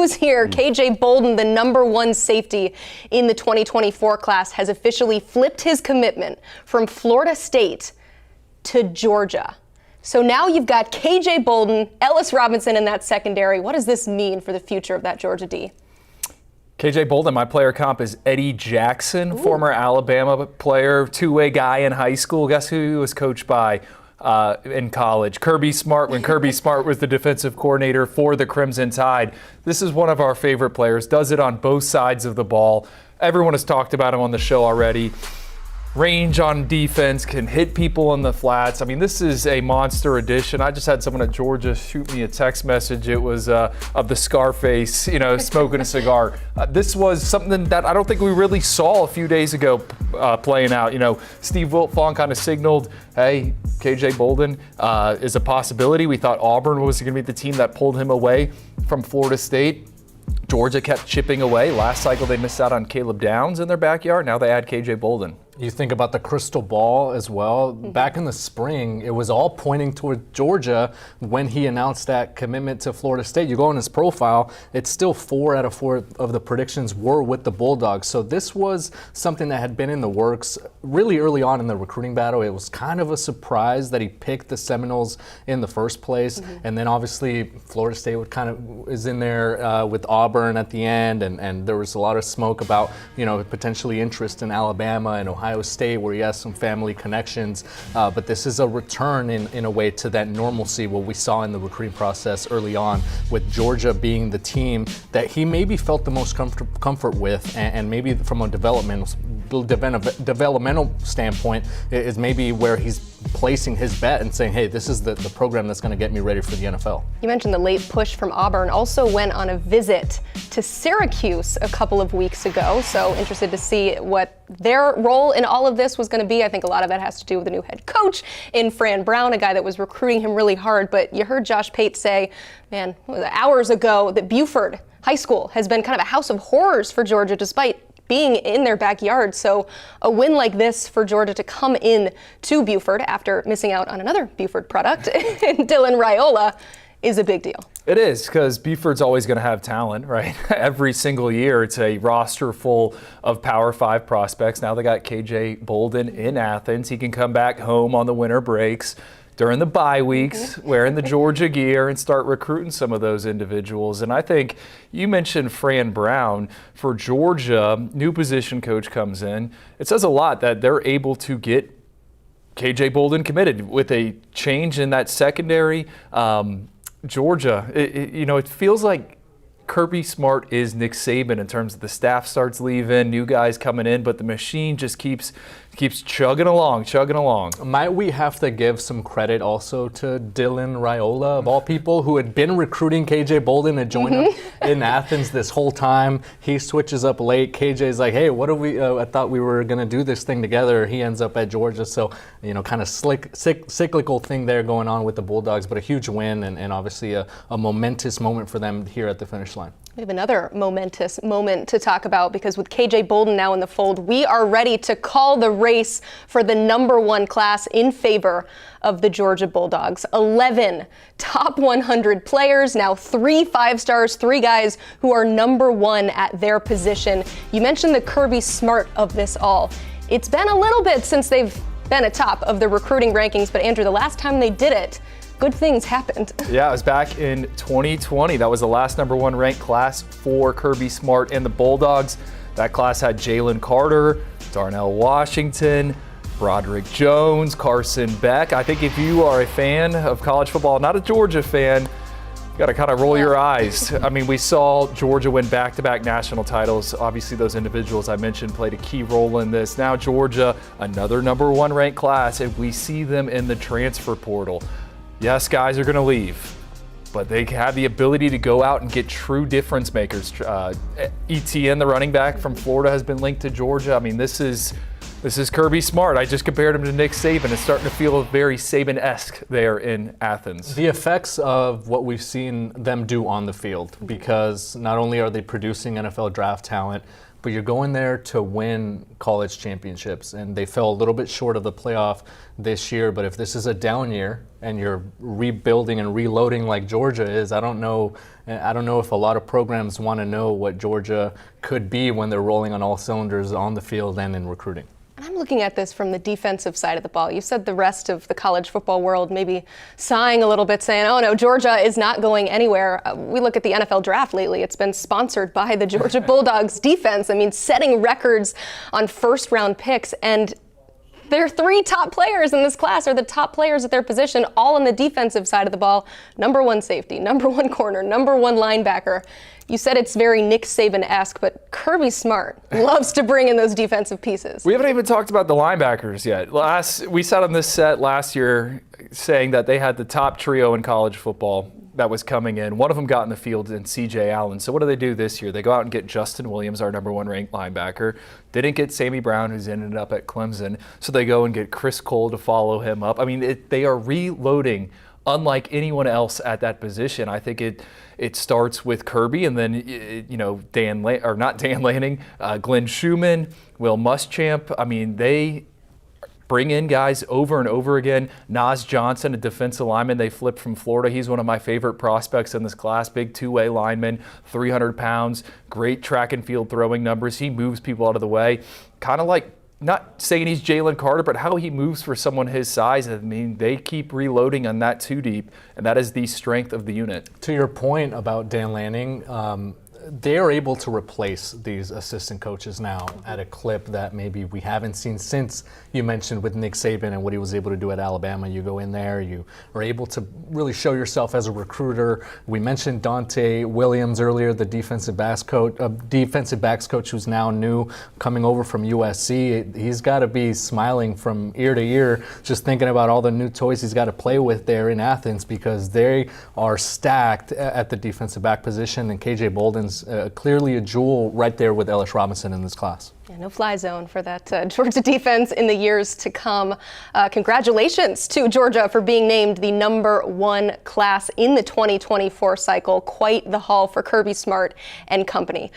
news here. KJ Bolden, the #1 safety in the 2024 class, has officially flipped his commitment from Florida State to Georgia. So now you've got KJ Bolden, Ellis Robinson in that secondary. What does this mean for the future of that Georgia D? KJ Bolden, my player comp is Eddie Jackson, former Alabama player, two-way guy in high school. Guess who he was coached by in college? Kirby Smart, when Kirby Smart was the defensive coordinator for the Crimson Tide. This is one of our favorite players, does it on both sides of the ball. Everyone has talked about him on the show already. Range on defense, can hit people in the flats. I mean, this is a monster addition. I just had someone at Georgia shoot me a text message. It was of the Scarface, smoking a cigar. This was something that I don't think we really saw a few days ago playing out. Steve Wiltfong kind of signaled, hey, KJ Bolden is a possibility. We thought Auburn was going to be the team that pulled him away from Florida State. Georgia kept chipping away. Last cycle, they missed out on Caleb Downs in their backyard. Now they add KJ Bolden. You think about the crystal ball as well. Back in the spring, it was all pointing toward Georgia when he announced that commitment to Florida State. You go on his profile, it's still 4 out of 4 of the predictions were with the Bulldogs. So this was something that had been in the works really early on in the recruiting battle. It was kind of a surprise that he picked the Seminoles in the first place. And then obviously Florida State is in there with Auburn at the end. And there was a lot of smoke about, potentially interest in Alabama and Ohio State, where he has some family connections, but this is a return in a way to that normalcy what we saw in the recruiting process early on, with Georgia being the team that he maybe felt the most comfort with, and maybe from a developmental standpoint is maybe where he's placing his bet and saying, hey, this is the program that's going to get me ready for the NFL. You mentioned the late push from Auburn, also went on a visit to Syracuse a couple of weeks ago, so interested to see what their role in all of this was going to be. I think a lot of that has to do with the new head coach in Fran Brown, a guy that was recruiting him really hard, but you heard Josh Pate say, hours ago, that Buford High School has been kind of a house of horrors for Georgia despite being in their backyard. So a win like this for Georgia to come in to Buford after missing out on another Buford product, Dylan Raiola, is a big deal. It is, because Buford's always going to have talent, right? Every single year, it's a roster full of Power 5 prospects. Now they got KJ Bolden in Athens. He can come back home on the winter breaks during the bye weeks, wearing the Georgia gear, and start recruiting some of those individuals. And I think you mentioned Fran Brown. For Georgia, new position coach comes in. It says a lot that they're able to get KJ Bolden committed with a change in that secondary. Georgia, it feels like Kirby Smart is Nick Saban in terms of the staff starts leaving, new guys coming in, but the machine just keeps chugging along. Might we have to give some credit also to Dylan Raiola, of all people, who had been recruiting KJ Bolden to join him in Athens this whole time? He switches up late. KJ's like, hey, what are we? I thought we were going to do this thing together. He ends up at Georgia. So, kind of cyclical thing there going on with the Bulldogs, but a huge win and obviously a momentous moment for them here at the finish line. We have another momentous moment to talk about, because with KJ Bolden now in the fold, we are ready to call the race for the #1 class in favor of the Georgia Bulldogs. 11 top 100 players, now 3 5-stars, 3 guys who are #1 at their position. You mentioned the Kirby Smart of this all. It's been a little bit since they've been atop of the recruiting rankings, but Andrew, the last time they did it, good things happened. Yeah, it was back in 2020. That was the last #1 ranked class for Kirby Smart and the Bulldogs. That class had Jalen Carter, Darnell Washington, Broderick Jones, Carson Beck. I think if you are a fan of college football, not a Georgia fan, you got to kind of roll your eyes. I mean, we saw Georgia win back-to-back national titles. Obviously, those individuals I mentioned played a key role in this. Now Georgia, another #1 ranked class, and we see them in the transfer portal. Yes, guys are going to leave, but they have the ability to go out and get true difference makers. ETN, the running back from Florida, has been linked to Georgia. I mean, this is Kirby Smart. I just compared him to Nick Saban. It's starting to feel very Saban-esque there in Athens. The effects of what we've seen them do on the field, because not only are they producing NFL draft talent, but you're going there to win college championships. And they fell a little bit short of the playoff this year. But if this is a down year and you're rebuilding and reloading like Georgia is, I don't know if a lot of programs want to know what Georgia could be when they're rolling on all cylinders on the field and in recruiting. I'm looking at this from the defensive side of the ball. You said the rest of the college football world maybe sighing a little bit, saying, oh no, Georgia is not going anywhere. We look at the NFL draft lately. It's been sponsored by the Georgia Bulldogs defense. I mean, setting records on first round picks. And their 3 top players in this class are the top players at their position, all on the defensive side of the ball. Number 1 safety, number 1 corner, number 1 linebacker. You said it's very Nick Saban-esque, but Kirby Smart loves to bring in those defensive pieces. We haven't even talked about the linebackers yet. We sat on this set last year saying that they had the top trio in college football that was coming in. One of them got in the field in C.J. Allen. So what do this year? They go out and get Justin Williams, our number 1 ranked linebacker. Didn't get Sammy Brown, who's ended up at Clemson. So they go and get Chris Cole to follow him up. I mean, they are reloading unlike anyone else at that position. I think it starts with Kirby, and then Glenn Schumann, Will Muschamp. I mean, they bring in guys over and over again. Nas Johnson, a defensive lineman they flipped from Florida. He's one of my favorite prospects in this class. Big 2-way lineman, 300 pounds, great track and field throwing numbers. He moves people out of the way, kind of like, not saying he's Jalen Carter, but how he moves for someone his size. I mean, they keep reloading on that 2 deep, and that is the strength of the unit. To your point about Dan Lanning, they are able to replace these assistant coaches now at a clip that maybe we haven't seen since you mentioned with Nick Saban and what he was able to do at Alabama. You go in there, you are able to really show yourself as a recruiter. We mentioned Dante Williams earlier, the defensive backs coach who's now new, coming over from USC. He's got to be smiling from ear to ear just thinking about all the new toys he's got to play with there in Athens, because they are stacked at the defensive back position, and KJ Bolden's clearly a jewel right there with Ellis Robinson in this class. Yeah, no fly zone for that Georgia defense in the years to come. Congratulations to Georgia for being named the number 1 class in the 2024 cycle. Quite the haul for Kirby Smart and company.